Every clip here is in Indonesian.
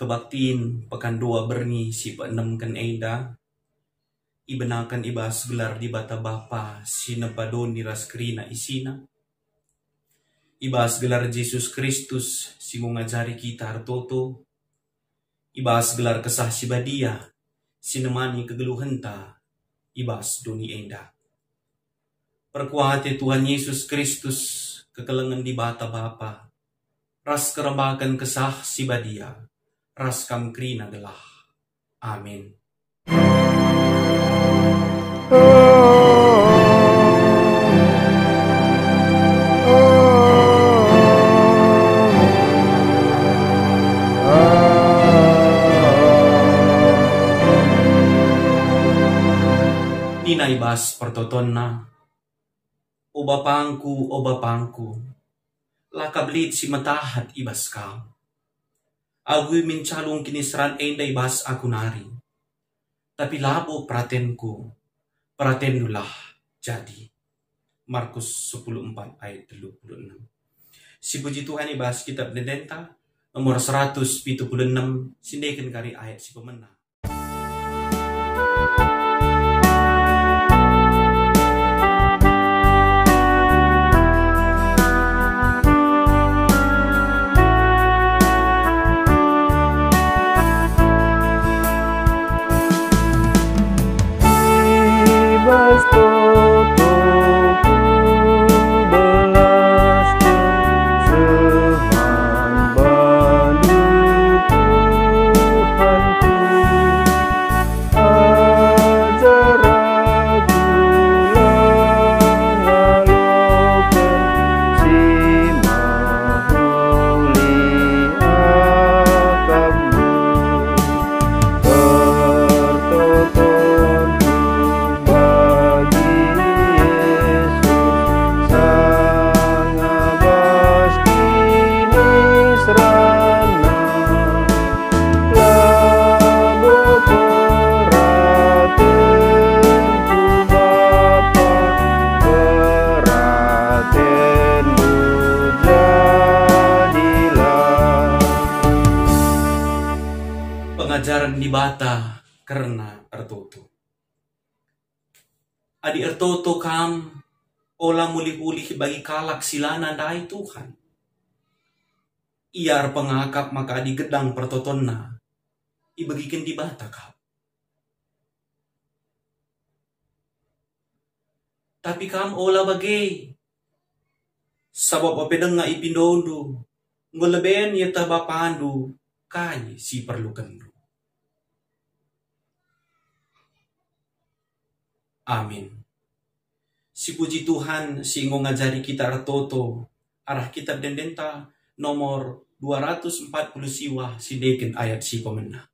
Kebaktiin pekan dua berni si peenemkan eda. Ibenakan ibas gelar di bata bapa si nepadon di raskrina isina. Ibas gelar Yesus Kristus si ngajari kita hartoto. Ibas gelar kesah si badia si nemani kegeluhenta. Ibas doni eda. Perkuati Tuhan Yesus Kristus kekelengan di bata bapa. Ras kerebakan kesah si badia. Ras kamkrina gelah. Amin. Ninaibas pertotonna. O bapangku, lakablit si matahat ibas kau. Aguy mincalong kinisran enda ibas aku nari. Tapi labo pratenku, pratenulah jadi. Markus 10:4 ayat 36. Si puji Tuhan ibas kitab Nedenta nomor 176 sindekan kari ayat si pemenang. Pengajaran di bata karena ertoto. Adi ertoto kam ola muli-uli bagi kalak silana dai Tuhan. Iar pengakap maka adi gedang pertotonna ibagikan di bata kap. Tapi kam ola bagai sabab apedeng nga ipindondo ngoleben yata bapandu kai si perlukan. Amin. Si puji Tuhan si ngajari kita artoto arah kitab Dendenta nomor 240 siwa si deken ayat si pemenang.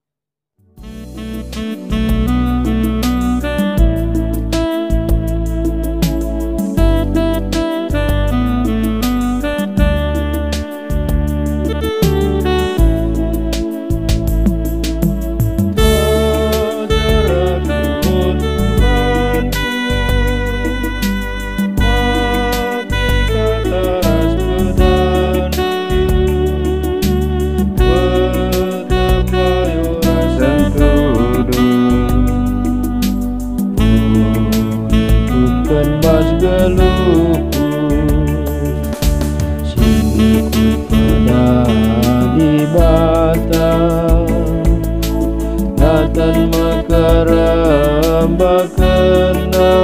Natan makaramba kena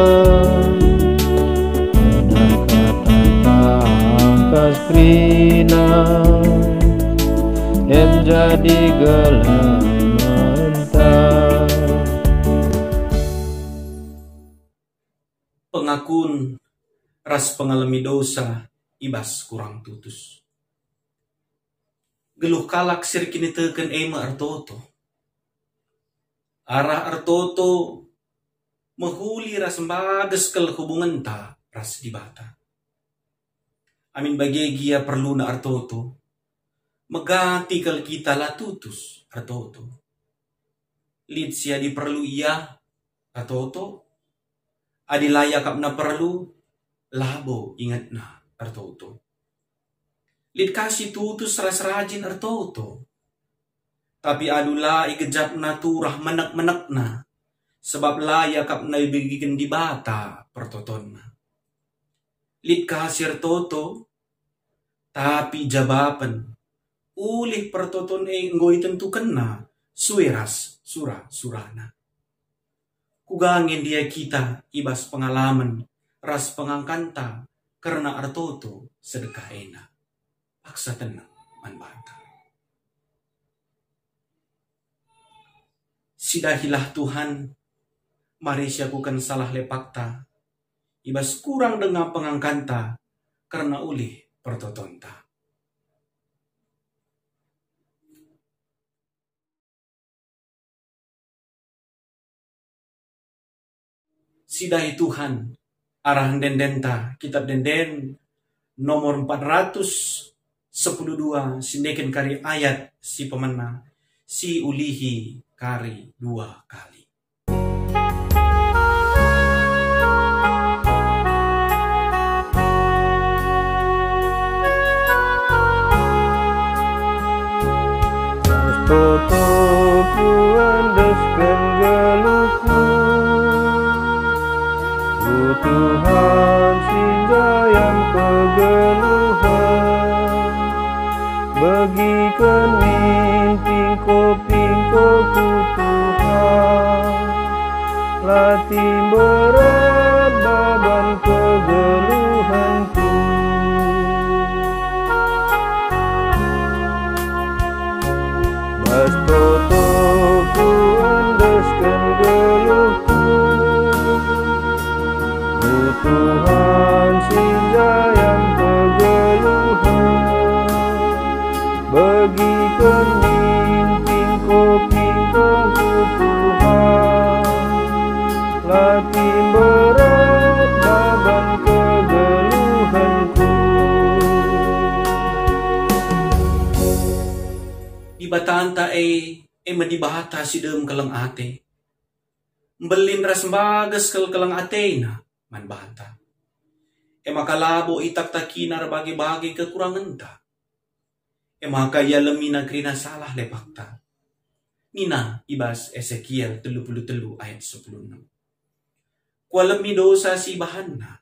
pada kata angkas krina em jadi gelamanta. Pengakun ras pengalami dosa ibas kurang tutus. Geluh kalak sir kini teken ema artoto. Arah artoto mahuli ras bagas kel hubungan ta ras di bata. Amin bagi gia perlu na artoto. Megati kal kita la tutus artoto. Lid siya di perlu iya artoto. Adi layak na perlu labo ingat na artoto. Lid kasih tutus ras rajin artoto. Tapi adulah igejap na turah menek-menek na. Sebab layakap na ibigikan di bata pertoton na. Lit kasir toto. Tapi jabapan. Ulih pertoton ngoy tentukan na. Sueras surana. Kugangin dia kita ibas pengalaman. Ras pengangkanta. Karena artoto sedekah ena. Paksa tenang manbanta. Sidahilah Tuhan, mari siakukan salah lepakta, ibas kurang dengan pengangkanta, karena ulih pertotonta. Sidahi Tuhan, arahan dendenta, kitab denden, nomor 412, sindekin kari ayat si pemena, si ulihi kari 2 kali. Totoku andaskan geluhku, Tuhan sinjayam kegeluhan, bagikan pingko ku Tuhan, latih berat beban kegeluhanku. Mas totoku andaskan geluhku, Tuhan sinjayam kegeluhan, bagikan pingko ku Tuhan, latih berat beban kegeluhanku. Di batanta medibahata si dem kelang ate. Mbelin ras bagas kelang ate na man bata. Makalabo itak takinar bagi-bagi kekurangan ta. Makaya lemina krina salah lepakta. Nina ibas Ezekiel 33 ayat 10. Kualemi dosa si bahanna.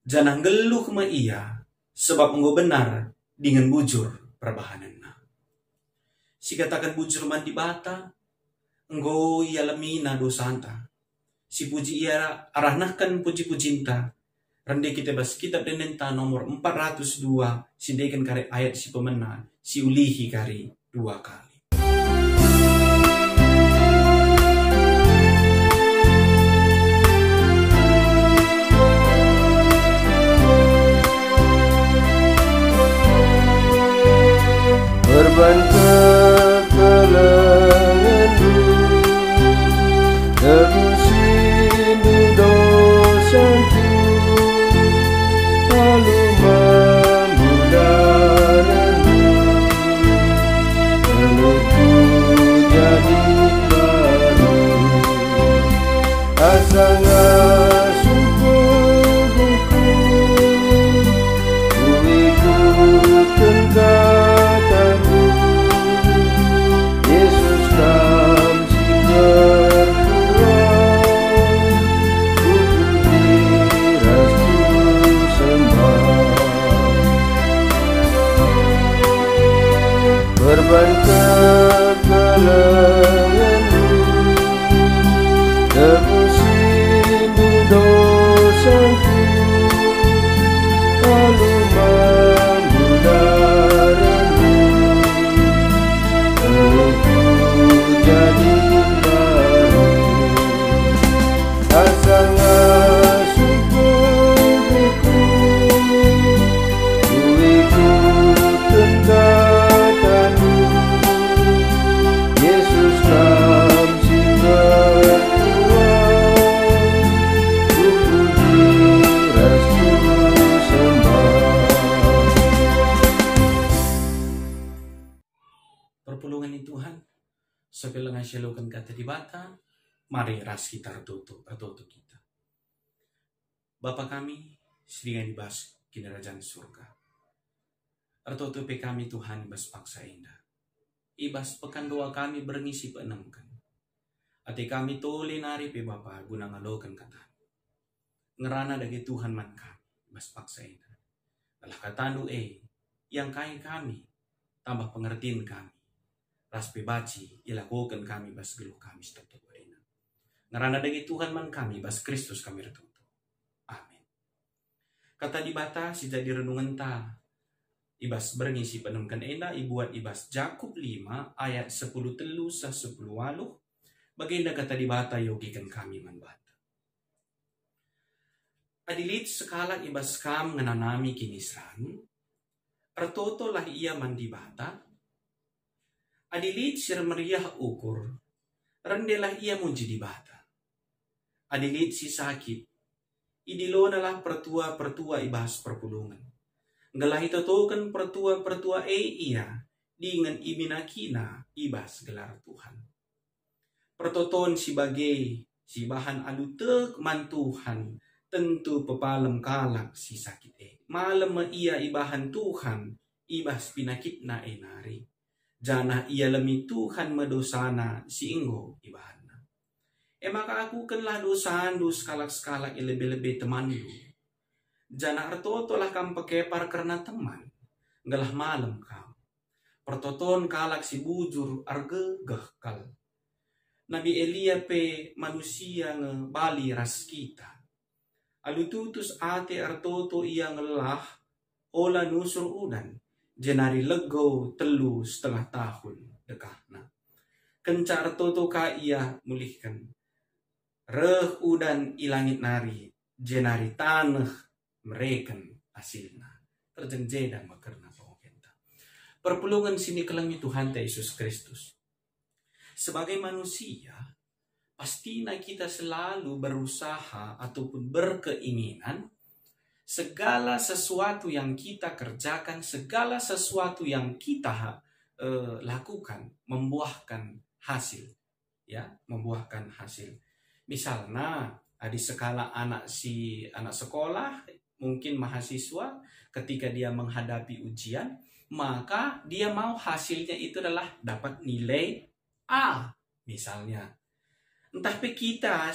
Janang geluh ma iya sebab enggo benar dengan bujur perbahananna. Si katakan bujur man di bata, enggo iya lemina dosanta. Si puji ia arahnakan puji-pujinta. Rende kita bas kitab dendenta nomor 402. Sindekan kari ayat si pemena. Si ulihi kari 2 kali. Berban kekelenganku, tebusin dosaku, lalu memudarmu, lalu jadi baru. Asa ngasuku buku, ku ikutkan katamu, Yesus kam si berkurang, ku puji rastu sembah. Berban kekelenganmu, tebusin dosaku, lalu memudarmu, lalu ku jadi baru. Asa ngasuku buku, ku ikutkan katamu, Yesus kam si berkurang, ku puji rastu sembah. Perpulungan Tuhan, sebelah ngasyalukan kata di bata, mari ras kita artoto kita. Bapa kami, sedingan dibas kinarajaan surga. Artoto pe kami Tuhan bas paksa indah. ibas pekan doa kami berngisi penamkan. Ati kami tole nari pe Bapa guna ngalokan kata. Ngerana dagi Tuhan man kami, ibas paksa ina. Alah katanu yang kaya kami, tambah pengertian kami. Ras pe baci, ilakukan kami bas geluh kami stop warina. Ngerana dagi Tuhan man kami, bas Kristus kami retutu. Amin. Kata di bata, si jadi renungan ta. Ibas berngisi penamkan ena, ibuat ibas Jakub 5 ayat 10 telu sa 10 waluh. Baginda kata di bata yogikan kami man bata. Adilit sekala ibas kam ngananami kinisran. Ertoto lah ia man di bata. Adilit sir meriah ukur. Rendelah ia munji di bata. Adilit si sakit. Idilo nalah pertua-pertua ibas perpulungan. Ngalah itotokan pertua-pertua ia. Dengan ibinakina ibas gelar Tuhan. Pertoton sebagai si bahan alutek man Tuhan tentu pepalem kalak si sakit malam ia ibahan Tuhan ibas pinakit na enari jana ia lemi Tuhan medosana si inggo ibahana maka aku kenlah dosan dos kalak-kalak lebih-lebih teman lu jana artoto lah kam pekepar karena teman ngalah malam kam pertoton kalak si bujur argegah kal Nabi Elia pe manusia nge bali ras kita. Alu tutus ate artoto ia ngelah ola nusur udan. Jenari lego telu setengah tahun dekahna. Kenca artoto ka ia mulihkan. Reh udan ilangit nari. Jenari tanah mereken hasilna. Terjenjeda makerna pengokenta. Perpulungan sini kelangi Tuhan Yesus Kristus. Sebagai manusia, pastinya kita selalu berusaha ataupun berkeinginan segala sesuatu yang kita kerjakan, segala sesuatu yang kita lakukan membuahkan hasil, ya, membuahkan hasil. Misalnya di skala anak sekolah, mungkin mahasiswa ketika dia menghadapi ujian, maka dia mau hasilnya itu adalah dapat nilai A misalnya. Entah pe kita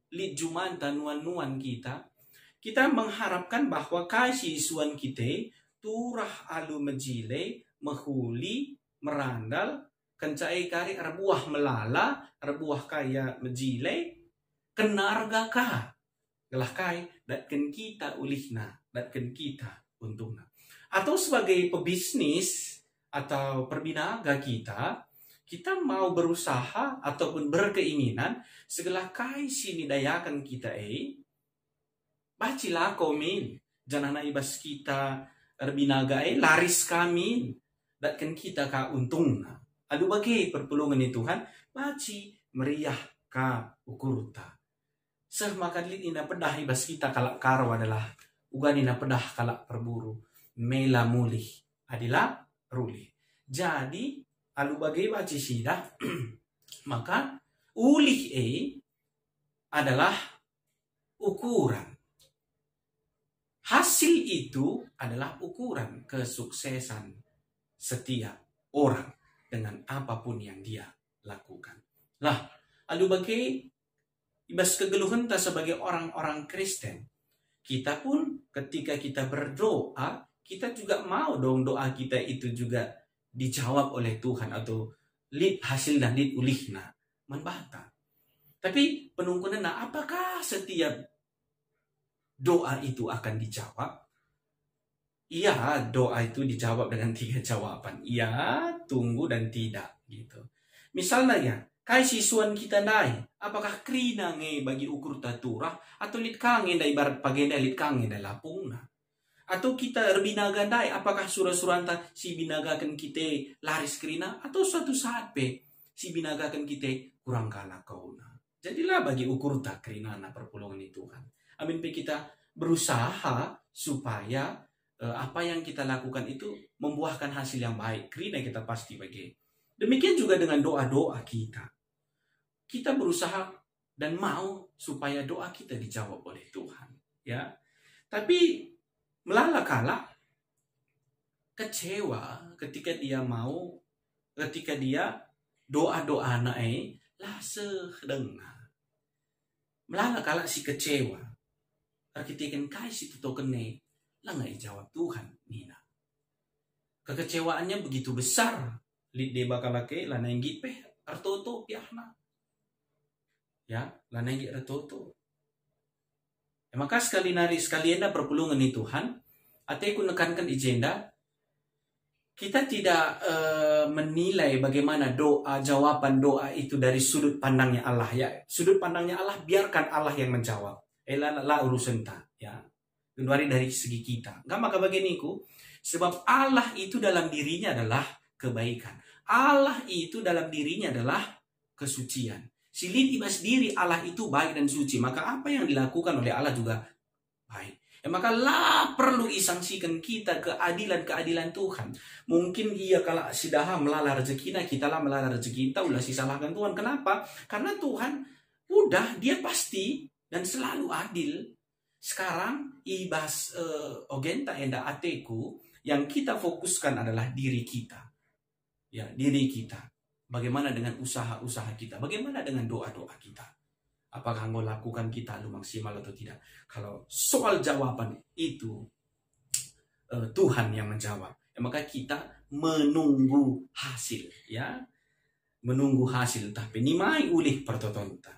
lijuman tanuan-nuan kita mengharapkan bahwa kasihsuan kita turah alu mejile mehuli merandal kencai kari arbuah melala arbuah kaya mejile kenarga ka gelah kai datken kita ulihna datken kita untungna. Atau sebagai pebisnis atau perbinaga kita mau berusaha ataupun berkeinginan segala kai sini dayakan kita bacilah komin janana ibas kita perbinaga laris kami datkan kita ka untungna adu bagi perpulungan itu Tuhan baci meriah ka ukurta seh makan lin ina pedah ibas kita kalak karo adalah ugan ina pedah kalak perburu mela mulih adilah ruli. Jadi, alu bagai baci sidah, maka ulih adalah ukuran. Hasil itu adalah ukuran kesuksesan setiap orang dengan apapun yang dia lakukan. Lah, alu bagai ibas kegeluhan ta sebagai orang-orang Kristen. Kita pun ketika kita berdoa, kita juga mau dong doa kita itu juga dijawab oleh Tuhan atau lid hasil dan lid ulihna membata. Tapi penungkunan apakah setiap doa itu akan dijawab? Iya, doa itu dijawab dengan 3 jawaban. Iya, tunggu dan tidak gitu. Misalnya ya, kasihsuan kita naik, apakah krina nge bagi ukur taturah atau lid kangen da ibarat pagenda lid kangen da lapungna? Atau kita binaga dai, apakah surah-suranta si binagakan kita laris krina atau suatu saat si binagakan kita kurang kalah kauna. Jadilah bagi ukur tak krina na perpulungan itu Tuhan. Amin kita berusaha supaya apa yang kita lakukan itu membuahkan hasil yang baik. Krina kita pasti bagi. Demikian juga dengan doa-doa kita. Kita berusaha dan mau supaya doa kita dijawab oleh Tuhan. Ya, tapi melala kala kecewa ketika dia doa-doa nae lah sedengah. Melala kalau si kecewa. Arkitekan kai si tutokene lah nggak jawab Tuhan Nina. Kekecewaannya begitu besar. Lid de bakalake lah nenggit peh artoto piahna. Ya, lah nenggit artoto. Maka sekali enda perpulungan ni Tuhan. Ate ku nekankan agenda. Kita tidak menilai bagaimana jawaban doa itu dari sudut pandangnya Allah ya. Sudut pandangnya Allah biarkan Allah yang menjawab. La urusan ta ya. Keluari dari segi kita. Enggak maka baginiku sebab Allah itu dalam dirinya adalah kebaikan. Allah itu dalam dirinya adalah kesucian. Silid ibas diri Allah itu baik dan suci, maka apa yang dilakukan oleh Allah juga baik. Maka lah perlu isangsikan kita keadilan Tuhan. Mungkin dia kalau sidaha melala rezeki kita lah melala rezeki kita ulah salahkan Tuhan. Kenapa? Karena Tuhan udah dia pasti dan selalu adil. Sekarang ibas ogenta enda ateku yang kita fokuskan adalah diri kita. Ya, diri kita. Bagaimana dengan usaha-usaha kita? Bagaimana dengan doa-doa kita? Apakah engkau lakukan kita lu maksimal atau tidak? Kalau soal jawaban itu Tuhan yang menjawab. Maka kita menunggu hasil. Ya, menunggu hasil. Tapi nimai ulih pertotonta.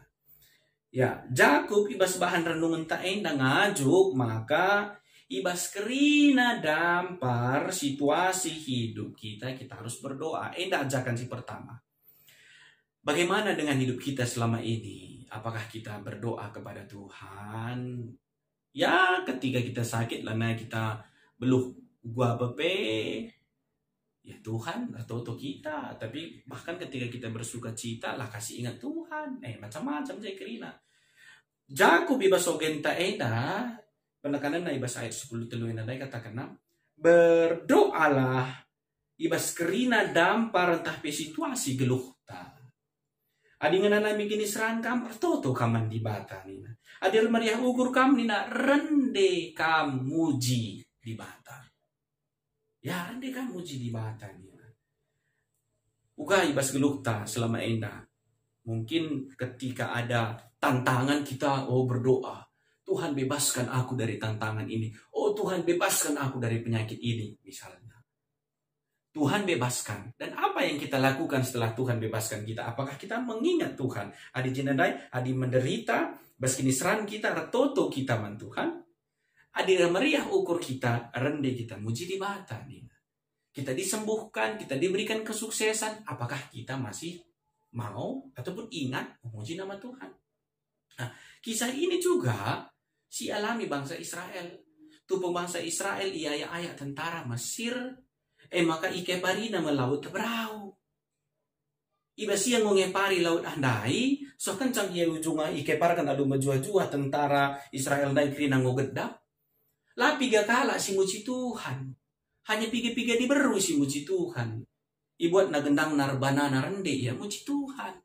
Ya, Jakub ibas bahan renungan tak enda ngajuk, maka ibas kerina dampar situasi hidup kita harus berdoa. Enda ajakan si pertama. Bagaimana dengan hidup kita selama ini? Apakah kita berdoa kepada Tuhan? Ya, ketika kita sakit, lana kita beluh gua bepe. Ya Tuhan, atau kita. Tapi bahkan ketika kita bersuka cita, lah kasih ingat Tuhan. Macam-macam saya kerina. Jakub ibas ogenta eda, penekanan na ibas ayat 10 teluin nadai katakan berdoalah ibas kerina dampar entah pe situasi geluh ta. Adi ngana nami kini serangkam pertoto kaman di bata nina. Adil meriah ukur kam nina rende kam muji di bata. Ya rende kam muji di bata nina. Uga ibas geluh ta selama enda. Mungkin ketika ada tantangan kita berdoa. Tuhan bebaskan aku dari tantangan ini. Oh Tuhan bebaskan aku dari penyakit ini misalnya. Tuhan bebaskan. Dan apa yang kita lakukan setelah Tuhan bebaskan kita? Apakah kita mengingat Tuhan? Adi jenadai, adi menderita, baskini seran kita, retoto kita man Tuhan. Adi meriah ukur kita, rende kita, muji di bata. Kita disembuhkan, kita diberikan kesuksesan. Apakah kita masih mau ataupun ingat memuji nama Tuhan? Nah, kisah ini juga si alami bangsa Israel. Tuh bangsa Israel ayah tentara Mesir. Maka ikeparina melaut berau. Iba siya ngepari laut andai. So kencang ia ujunga ikepar kan adu majua-jua tentara Israel dai krina ngogedap. Lah piga kala si muji Tuhan. Hanya piga-piga diberu si muji Tuhan. Ibuat nagendang narbana narende ya muji Tuhan.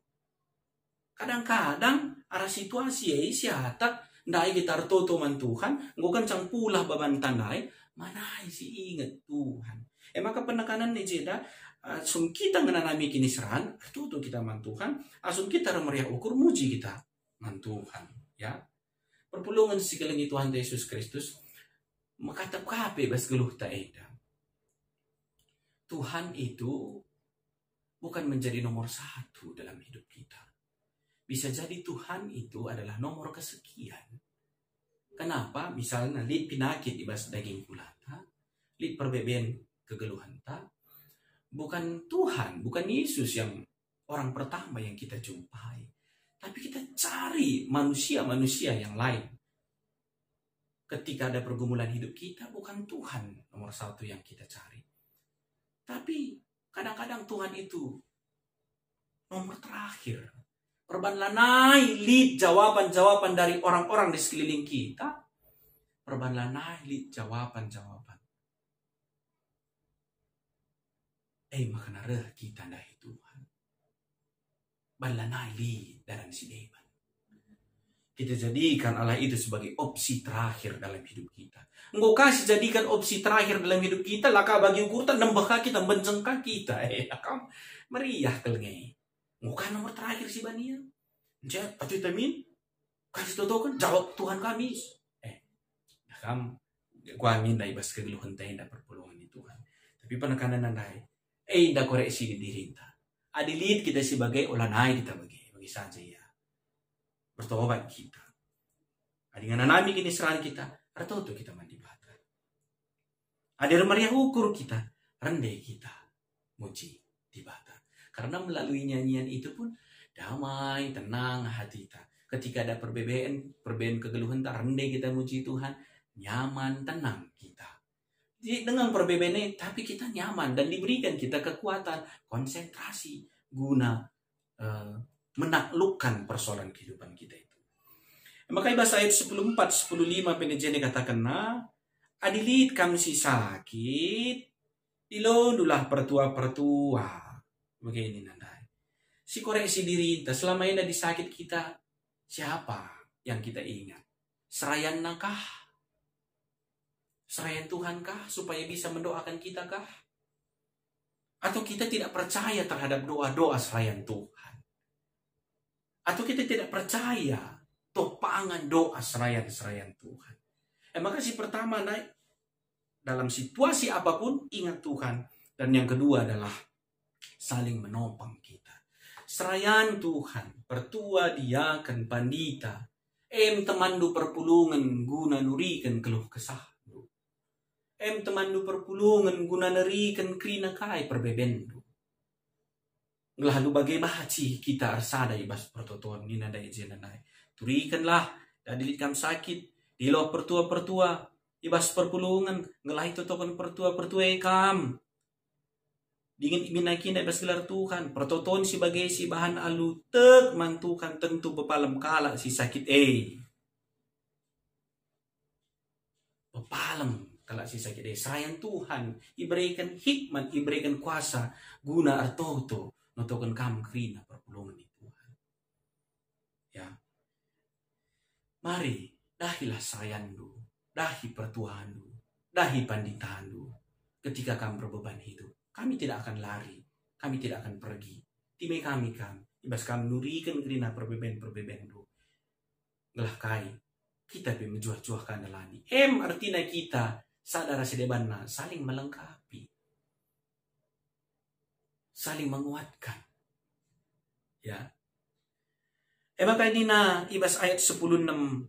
Kadang-kadang arah situasi ya siatak ndai gitar toto man Tuhan, nggo kencang pula baban tandai, manai si ingat Tuhan. Maka penekanan ni jeda asum kita ngenanami kini seran, toto kita man Tuhan, asum kita remeriah ukur muji kita man Tuhan, ya. Perpulungan si kelengi Tuhan Yesus Kristus, makatap kape bas geluh ta eda. Tuhan itu bukan menjadi nomor satu dalam hidup kita. Bisa jadi Tuhan itu adalah nomor kesekian. Kenapa? Misalnya li pinakit ibas daging kulata, li perbeben kegeluhan ta. Bukan Tuhan, bukan Yesus yang orang pertama yang kita jumpai. Tapi kita cari manusia-manusia yang lain. Ketika ada pergumulan hidup kita, bukan Tuhan nomor satu yang kita cari. Tapi kadang-kadang Tuhan itu nomor terakhir. Perbanlanai lid jawaban-jawaban dari orang-orang di sekeliling kita. Perbanlanai lid jawaban-jawaban. Makna reh kita dari Tuhan. Banlanai lid dalam si deban. Kita jadikan Allah itu sebagai opsi terakhir dalam hidup kita. Engkau kasih jadikan opsi terakhir dalam hidup kita, laka bagi ukuran nambah kita, bencengkak kita. Akam meriah kelngai. Engkau kan nomor terakhir si Bania. Jat, patu tamin. Kasih tahu kan jawab Tuhan kami. Akam gua amin dah ibas kegeluhan teh indah perpuluhan itu Tuhan. Tapi penekanan nandai. Indah koreksi di diri kita. Adilit kita sebagai olanai kita bagi saja ya. Bertobat kita. Dengan nami kini serang kita, atau tuh kita mandi bata. Ada meriah ukur kita, rendah kita, muji di bata. Karena melalui nyanyian itu pun damai, tenang hati kita. Ketika ada perbedaan kegeluhan, rendah kita muji Tuhan, nyaman, tenang kita. Jadi dengan perbedaan ini, tapi kita nyaman dan diberikan kita kekuatan, konsentrasi guna menaklukkan persoalan kehidupan kita itu. Makanya bahasa ayat 10:4, 10:5 penejene katakan adilit kami si sakit, dilondulah pertua-pertua. Begini nandai. Si koreksi diri kita, selama ini disakit kita, siapa yang kita ingat? Serayan nakah? Serayan Tuhan kah? Supaya bisa mendoakan kita kah? Atau kita tidak percaya terhadap doa-doa serayan Tuhan? Atau kita tidak percaya topangan doa serayan Tuhan. Maka si pertama naik dalam situasi apapun ingat Tuhan. Dan yang kedua adalah saling menopang kita. Serayan Tuhan, pertua diaken pandita, temandu perpulungan guna nurikan keluh kesah. Temandu perpulungan guna nerikan krina kai perbebendu. Lalu bagaimana kita arsada ibas pertotoan ni nadai jenanai. Turikanlah dadilit kam sakit di lo pertua-pertua ibas perpulungan ngelah itu tokan pertua-pertua kam. Dingin minakin ibas gelar Tuhan. Pertotoan sebagai si bahan alu tek mantukan tentu bepalam kala si sakit bepalam kala si sakit sayang Tuhan iberikan hikmat iberikan kuasa guna artoto notokan kam krina perpulungan itu Tuhan. Ya. Mari, dahilah sayandu, dahi pertuhandu, dahi panditandu. Ketika kami berbeban hidup, kami tidak akan lari, kami tidak akan pergi. Time kami ibas kami nurikan krina perbeban-perbebandu. Ngelah kai, kita menjuah-juahkan dalani. Artinya kita, sadara sedebanna, saling melengkapi. Saling menguatkan. Ya. Maka ini ibas ayat 10:6.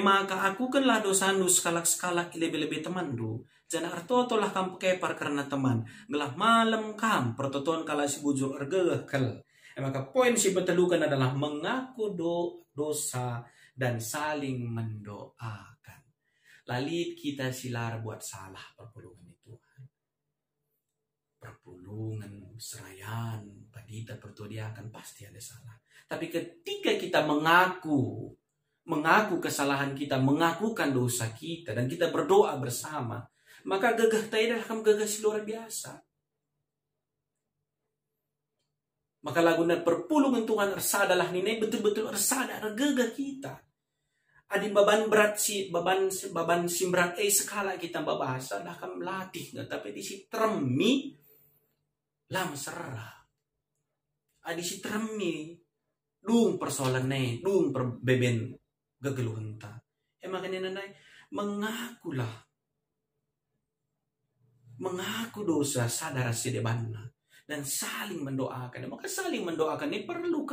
Maka aku kanlah dosandu sekalak-sekalak lebih-lebih temandu. Jana artotolah kam kepar karena teman. Gelah malam kam pertotoan kala si bujur ergekal. Maka poin si betelukan adalah mengaku dosa dan saling mendoakan. Lalit kita silar buat salah perpulungan itu. Perpulungan, serayan, padita pertudiakan pasti ada salah. Tapi ketika kita mengaku kesalahan kita, mengakukan dosa kita, dan kita berdoa bersama, maka gagah tayo akan gagah si luar biasa. Maka lagu na perpulungan Tuhan ersadalah nini betul-betul ersada gagah kita. Adi baban berat baban simberat sekala kita babasa dah akan melatih tapi di si tremi lam serah. Adi si tremi dung persoalan dung perbeben gegeluhan ta. Makanya nanay mengaku dosa sadar sedebanna dan saling mendoakan. Maka saling mendoakan ini perlu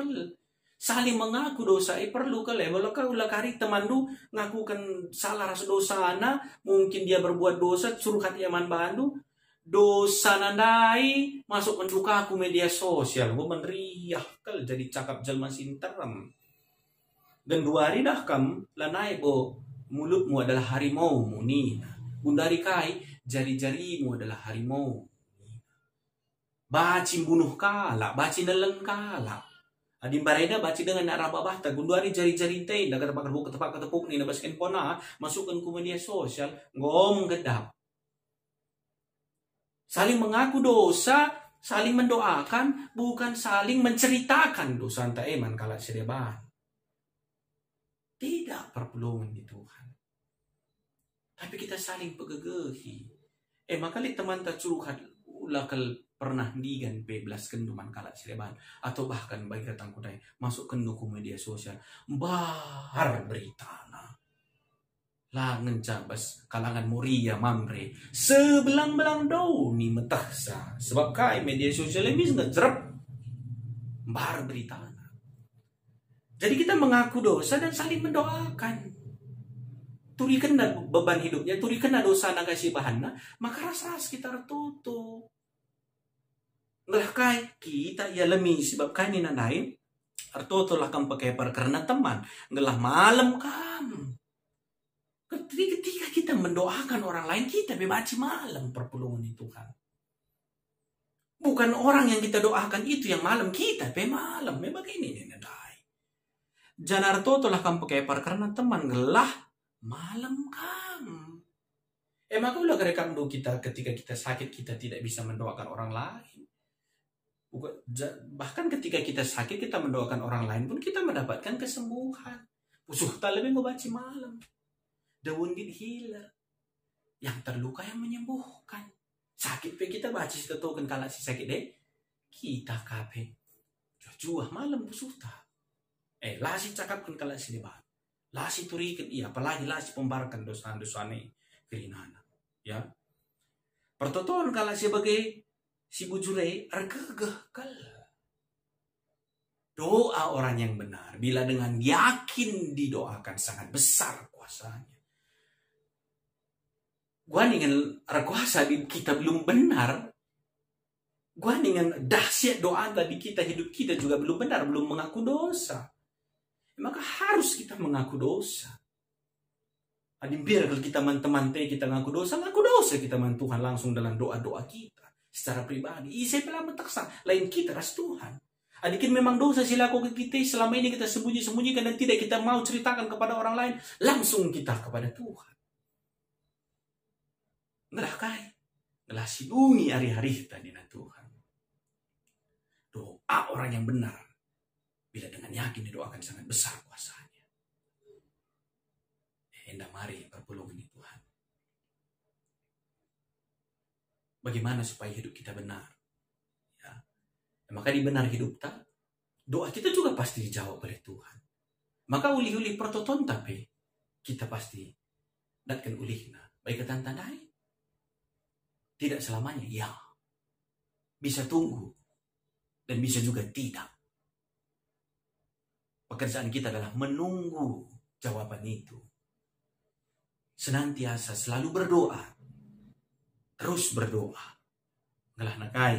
saling mengaku dosa perlu walau kau lakari temandu ngakukan salah rasa dosa mungkin dia berbuat dosa suruh yaman bandu dosa nandai masuk menduka aku media sosial gue meneriah jadi cakap jelma sinterem dan 2 hari dah kam lanai mulutmu adalah harimau nina bundari kai jari-jarimu adalah harimau baci bunuh kala baci nelen kala Adim bareda baci dengan nak rabah gunduari jari-jari teh dah kata ketepuk ni nabaskan pona masukkan ke media sosial ngom gedap. Saling mengaku dosa, saling mendoakan, bukan saling menceritakan dosa anta eman kala sedeban. Tidak perpulungan di Tuhan. Tapi kita saling pegegehi. Makali teman tak curhat ulakal pernah digan belas kenduman kalak sileban. Atau bahkan bagi katang kudai masuk kenduku media sosial. Bahar beritana. Lah ngencabas kalangan muria mamre. Sebelang-belang dau ni metahsa. Sebab kai media sosial ini ngejerep. Bahar beritana. Jadi kita mengaku dosa dan saling mendoakan. Turikan beban hidupnya, turikan dosa na kasih bahanna, maka ras-ras kita tertutup. Ngelah kai kita ya lemi sebab kai ni nandain. Artoto lah kam pakai karena teman. Ngelah malam kam. Ketika kita mendoakan orang lain, kita bebaci malam perpulungan Tuhan. Bukan orang yang kita doakan itu yang malam, kita malam. Memang ini nandain. Janar toto lah kam pakai karena teman ngelah malam kam. Maka ulah kerekam do kita ketika kita sakit kita tidak bisa mendoakan orang lain. Bahkan ketika kita sakit kita mendoakan orang lain pun kita mendapatkan kesembuhan. Usuh tak lebih ngebaci malam. The wounded healer. Yang terluka yang menyembuhkan. Sakit pe kita baca kita token kalau si sakit deh. Kita kape. Juah malam usuh tak. Lasi cakap kan kalau si debat. Lasi turikan iya, apalagi lasi pembarkan dosa-dosa ini kerinana. Ya. Pertotoan kalau sebagai si bujure ergegeh kal. Doa orang yang benar bila dengan yakin didoakan sangat besar kuasanya. Gua dengan kuasa di kita belum benar. Gua dengan dahsyat doa tadi kita hidup kita juga belum benar, belum mengaku dosa. Maka harus kita mengaku dosa. Biar kalau kita teman-teman kita ngaku dosa kita man Tuhan langsung dalam doa-doa kita. Secara pribadi. Saya pernah mentaksa. Lain kita ras Tuhan. Adikin memang dosa silaku kita selama ini kita sembunyi-sembunyikan dan tidak kita mau ceritakan kepada orang lain. Langsung kita kepada Tuhan. Ngelah kai. Ngelah silungi hari-hari tadi na Tuhan. Doa orang yang benar. Bila dengan yakin didoakan sangat besar kuasanya. Hendak mari perpulungan di Tuhan. Bagaimana supaya hidup kita benar? Ya. Maka di benar hidup tak, doa kita juga pasti dijawab oleh Tuhan. Maka uli-uli pertoton tapi kita pasti datkan ulihna. Baik ketan-tandai. Tidak selamanya ya. Bisa tunggu. Dan bisa juga tidak. Pekerjaan kita adalah menunggu jawaban itu. Senantiasa selalu berdoa. Terus berdoa. Ngelah nakai.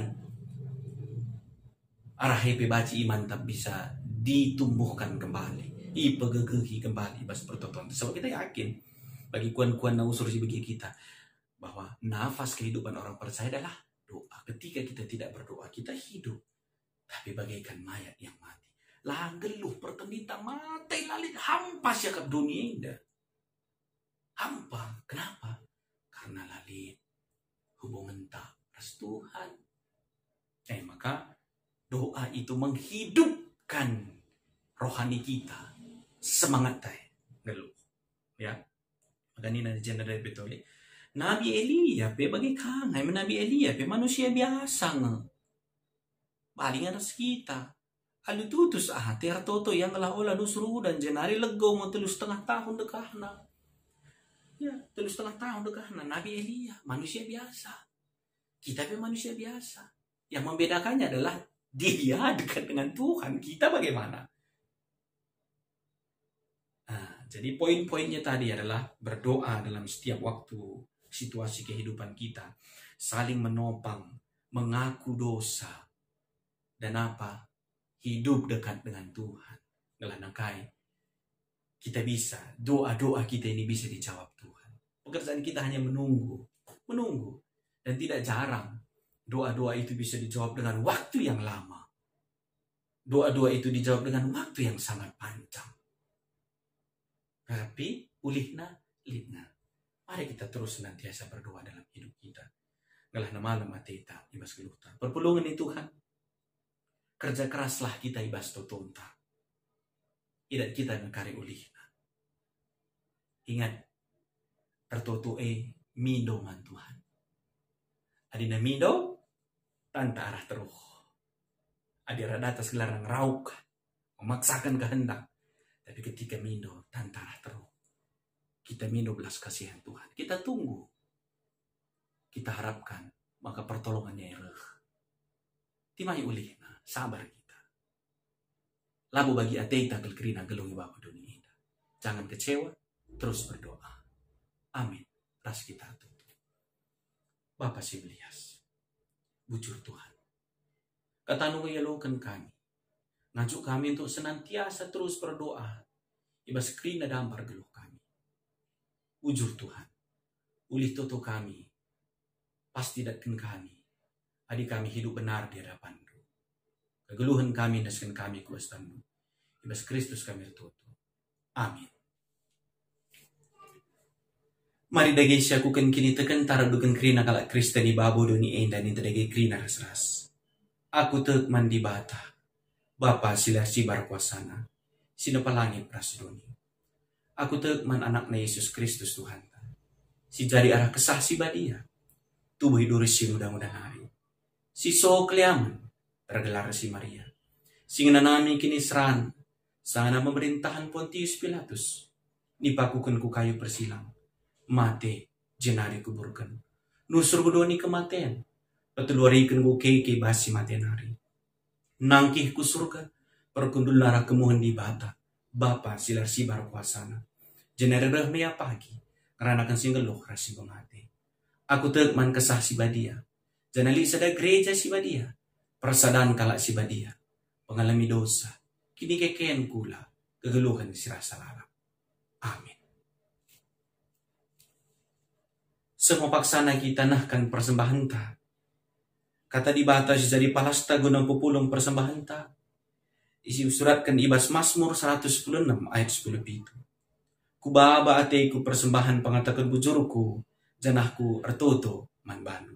Arah hepe baci iman tak bisa ditumbuhkan kembali. Ipegegehi kembali. Bas pertoton. Sebab kita yakin. Bagi kuan-kuan na usur si bagi kita. Bahwa nafas kehidupan orang percaya adalah doa. Ketika kita tidak berdoa, kita hidup. Tapi bagaikan mayat yang mati. Lah geluh pertendita mati lalit hampas ya ke dunia indah. Hampa. Kenapa? Karena lalit hubungan tak ras Tuhan. Maka doa itu menghidupkan rohani kita. Semangat tay. Geluh. Ya. Maka ini nanti dari betul. Nabi Elia pe bagi kangai. Nabi Elia pe manusia biasa nge. Balingan ras kita. Alu tutus tertoto yang olah dusru dan jenari lego mau 3,5 tahun dekahna. Ya, 3,5 tahun dekahna. Nabi Elia, manusia biasa. Kita pun manusia biasa. Yang membedakannya adalah dia dekat dengan Tuhan. Kita bagaimana? Nah, jadi poin-poinnya tadi adalah berdoa dalam setiap waktu, situasi kehidupan kita. Saling menopang, mengaku dosa. Dan apa? Hidup dekat dengan Tuhan. Ngelanakai. Kita bisa. Doa-doa kita ini bisa dijawab Tuhan. Pekerjaan kita hanya menunggu. Menunggu. Dan tidak jarang. Doa-doa itu bisa dijawab dengan waktu yang lama. Doa-doa itu dijawab dengan waktu yang sangat panjang. Tapi ulihna lihna. Mari kita terus senantiasa berdoa dalam hidup kita. Ngelahna malam mateta ibas geluhta. Perpulungan ini Tuhan. Kerja keraslah kita ibas totonta. Idat kita ngekari ulihna. Ingat, tertutu mido man Tuhan. Adina mido, tanta arah teruh. Adira datas gelar ng rauk, memaksakan kehendak. Tapi ketika mido, tanta arah teruh. Kita mido belas kasihan Tuhan. Kita tunggu. Kita harapkan, maka pertolongannya ereh. Timai ulih, sabar kita. Labu bagi ateita kelkerina gelungi Bapa dunia. Jangan kecewa, terus berdoa. Amin. Ras kita tutup. Bapa Siblias, bujur Tuhan. Katanu yalukan kami. Ngajuk kami untuk senantiasa terus berdoa. Ibas kerina dampar geluh kami. Bujur Tuhan. Ulih toto kami. Pasti datkan kami. Adik kami hidup benar di hadapan. Kegeluhan kami daskan kami kuastanmu. Ibas Kristus kami tutup. Amin. Mari dagay siya kukan kini tekan tara dukan krina kalak Krista di babo doni enda ni dagay krina ras-ras. Aku tek mandi bata. Bapa sila si barkuasana. Sinapalangit prasidoni. Aku tek man anak na Yesus Kristus Tuhan. Si jadi arah kesah si badia. Tubuh hiduris si mudah-mudahan hari. Si so kliaman. Tergelar si Maria. Sing nanami kini seran. Sana pemerintahan Pontius Pilatus. Nipakukan ku kayu persilang. Mate jenari kuburkan. Nusur gudoni kematian. Petuluarikan ku keke basi matenari. Nangkih ku surga. Perkundul lara kemuhan di bata. Bapa silar sibar kuasana. Jenari mea pagi. Karanakan singgeluh rasi pemati. Aku tekman kesah si badia. Janali sada gereja si badia. Persadaan kalak si badia. Pengalami dosa. Kini kekeen kula. Kegeluhan si rasa lalap. Amin. Semua paksana kita nahkan persembahan ta. Kata di batas jadi palasta guna pupulong persembahan ta. Isi usuratkan ibas Mazmur 116 ayat 10 itu. Kubaba ateku persembahan pengatakan bujurku. Janahku ertoto manbanu.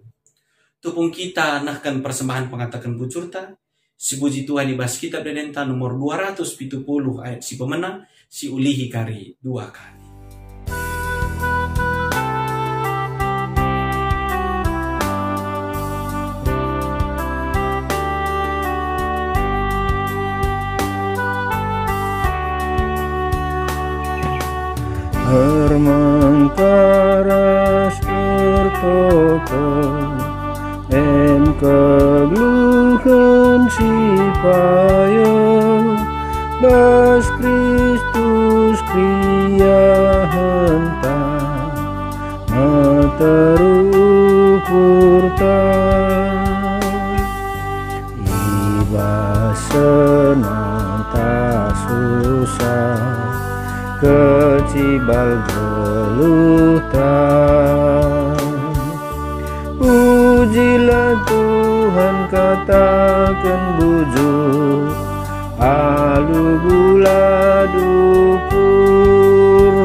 Tupung kita nahkan persembahan pengatakan bujur ta. Si puji Tuhan ibas kitab Dedenta nomor 270 ayat si pemenang. Si ulihi kari 2 kali. Hermangkaras tertoto en kegluhan si payo bas Kristus kriya henta materuhurta ibas senanta susah kecibal gelutan. Pujilah Tuhan katakan bujur, alu gula dukur.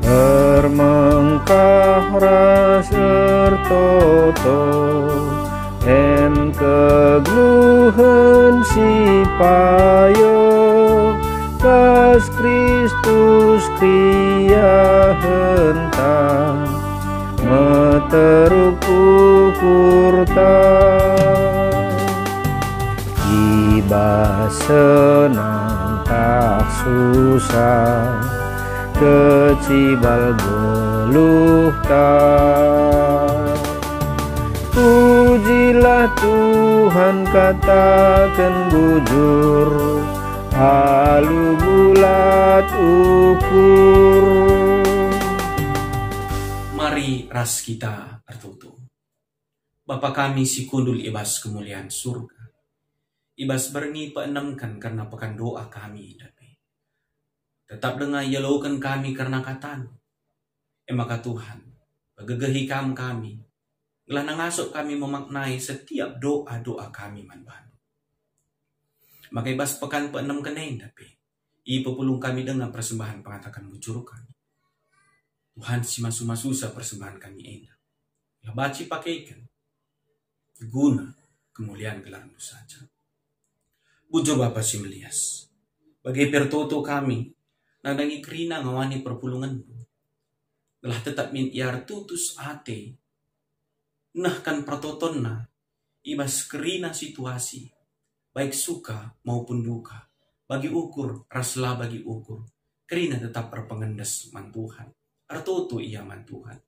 Hermangkah rasertoto en kegluhan si payo pas Kristus kriya henta meterukukurta iba senang tak susah kecibal geluh tak. Pujilah Tuhan katakan bujur, halu bulat ukur. Mari ras kita tertutup. Bapa kami si kundul ibas kemuliaan surga. Ibas berngi peenamkan karena pekan doa kami dapi. Tetap dengar yelaukan kami karena katan. Maka Tuhan, begegehi kami. Gelah nangasuk kami memaknai setiap doa-doa kami manban. Maka ibas pekan peenam kenain tapi pepulung kami dengan persembahan pengatakan bujur kami. Tuhan si masu-masusa persembahan kami enak. Lah baci pakaikan. Guna kemuliaan gelarmu saja. Bujur Bapa si melias. Bagi pertoto kami, nadangi kerina ngawani perpulungan. Telah tetap min iar tutus ate. Nahkan pertotonna, ibas kerina situasi. Baik suka maupun duka. Bagi ukur, raslah bagi ukur. Kerina tetap berpengendes man Tuhan. Artoto iya man Tuhan.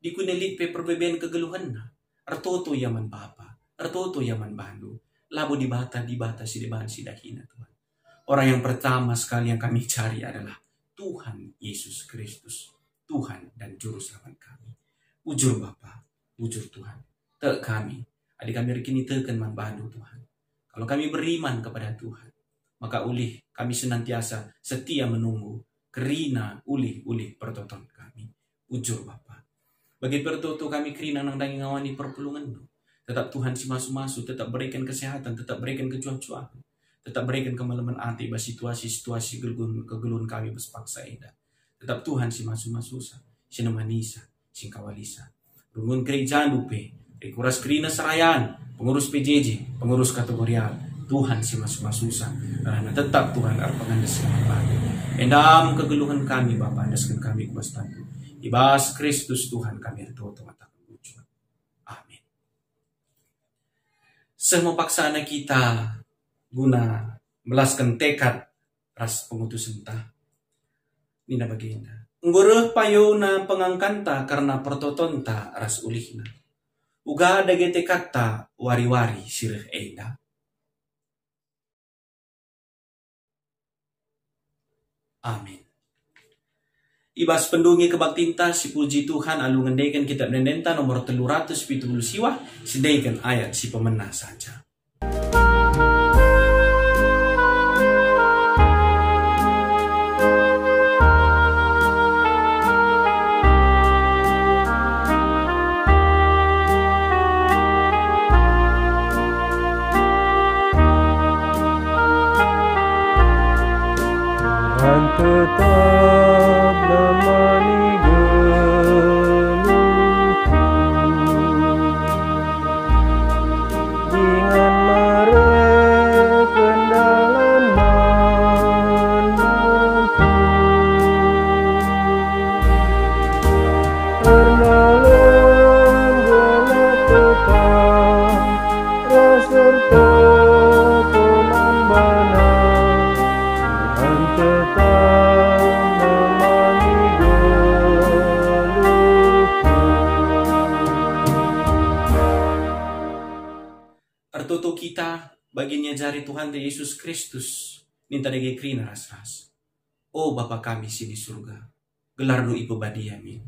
Di kunelit pe perbeben kegeluhan na. Artoto iya man Bapa. Artoto iya man Bandu. Labo di bata si deban si dakina Tuhan. Orang yang pertama sekali yang kami cari adalah Tuhan Yesus Kristus. Tuhan dan Juru Selamat kami. Ujur Bapa, ujur Tuhan. Tek kami. Adik kami rekini teken man Bandu Tuhan. Kalau kami beriman kepada Tuhan, maka ulih kami senantiasa setia menunggu kerina ulih pertoton kami. Ujur Bapa. Bagi pertoto kami kerina nang dangi ngawani perpulungan. Tetap Tuhan si masu-masu, tetap berikan kesehatan, tetap berikan kecuah-cuahan. Tetap berikan kemalaman hati bas situasi kegelun kami berpaksa eda. Tetap Tuhan si masu-masu si nemanisa, si kawalisa. Rungun gereja lupe, rekuras kerina serayan, pengurus PJJ, pengurus kategorial. Tuhan si masu-masusa. Karena tetap Tuhan arpangandas kami. Endam kegeluhan kami Bapa, andaskan kami kubas tandu. Ibas Kristus Tuhan kami ertoto mata kebujuan. Amin. Semua paksana kita guna melaskan tekad ras pengutusan ta. Nina baginda. Ngureh payo na pengangkanta karena pertotonta ras ulihna. Uga dage tekadta wari-wari sireh eda. Amin. Ibas pendungi kebaktinta si puji Tuhan alu ngendaikan kitab Nendenta nomor 370 siwah sedaikan ayat si pemenah saja. Tetap damai geluhku dengan mereka dalam mandaku terdalam gelap tetap raserta teman bana Tuhan tetap memangi geluhku. Artoto kita baginya jari Tuhan Yesus Kristus minta dege krina ras-ras. Oh Bapa kami sini surga, gelar do ipo badiamin.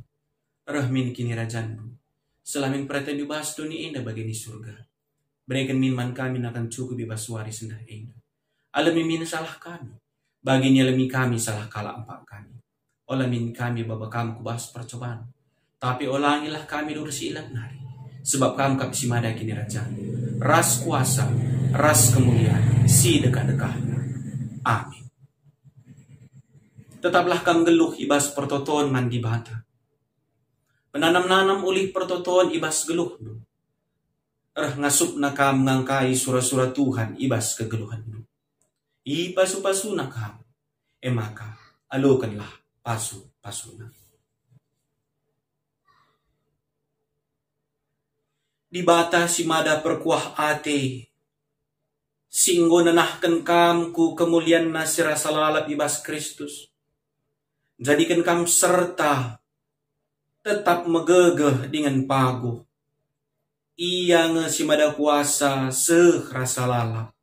Rahmin kini rajandu, selamin preten dibahas doni indah bagini surga. Berikan minman kami akan cukup bebas waris sendah indah. Alami min salah kami. Baginya lemi kami salah kala empat kami. Olamin kami baba kamu kubahas percobaan. Tapi olangilah kami dursi ilat nari. Sebab kamu kapsi mada kini raja. Ras kuasa, ras kemuliaan, si dekat-dekatnya. Amin. Tetaplah kamu geluh ibas pertoton mandi bata. Menanam-nanam ulih pertoton ibas geluh. Ngasup na kam ngangkai surah-surah Tuhan ibas kegeluhan. Ipasu-pasu na kam. Maka alukanlah pasu-pasuna. Di bata si mada perkuah ate. Singgo nanahkan kam ku kemulian nasira salalap ibas Kristus. Jadikan kam serta tetap megegeh dengan paguh. Ia nge si mada kuasa serasa lalap.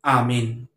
Amin.